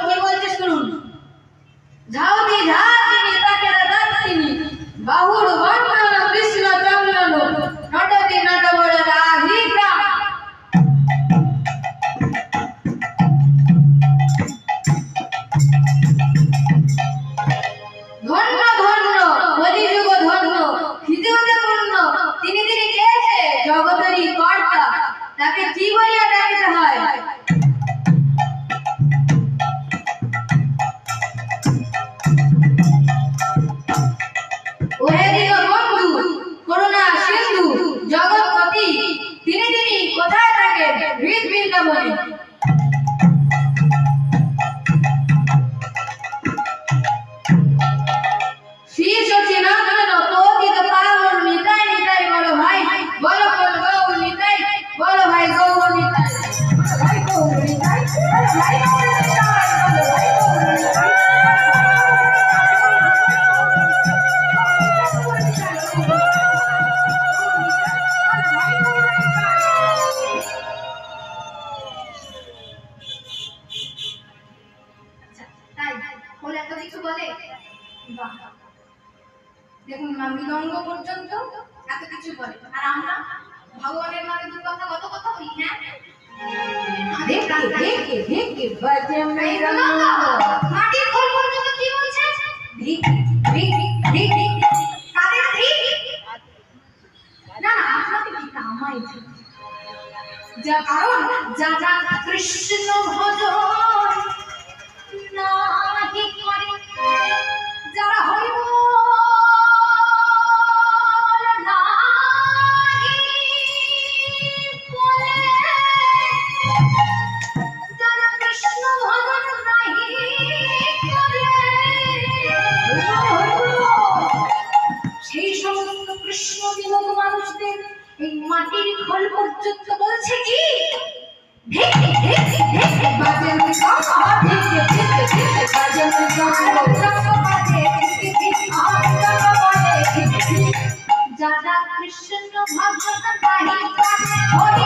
কি বলছে শুনুন। ঝাউদি ঝাতিনি তাকে দাতিনি বাহুর বন্ধন কৃষ্ণ চন্দন নটদি নটবর রাধিকা। ধন্য ধন্য কলিযুগ ধন্য হৃদয়তে পূর্ণ তিনি তিনি কে জগতেরই কর্তা, তাকে কি বলিয়া ডাকিতে হয়? ওহে দিগ বন্ধু করুণা সিন্ধু জগৎপতি তিনি তিনি কোথায় থাকেন? হৃদ বৃন্দাবনে। শ্রী সচিনানন্দ পতিত পাবন নিতাই নিতাই বলো ভাই, বলো বল গৌর নিতাই, বলো ভাই গৌর নিতাই, বলো ভাই গৌর নিতাই, বলো ভাই গৌর নিতাই, বলো ভাই গৌর নিতাই। বলে এত কিছু বলে, বাহ দেখুন মৃদঙ্গ পর্যন্ত এত কিছু বলে, আর আমরা ভগবানের নামে দু কথা কত কথা বলি। হ্যাঁ মাটির খোল পর্যন্ত কি বলছে? কাদের ধিক? না না আপনাকে ঠিক আমায় ঠিক, যা কারণ যা যা কৃষ্ণ ভজন নাহি করে, যারা হইব নাহি বলে, যারা কৃষ্ণ ভজন নাহি করে, সেই সমস্ত কৃষ্ণ বিমুখ মানুষদের এই মাটির খোল পর্যন্ত বলছে কি যারা কৃষ্ণ ভজন নাহি করে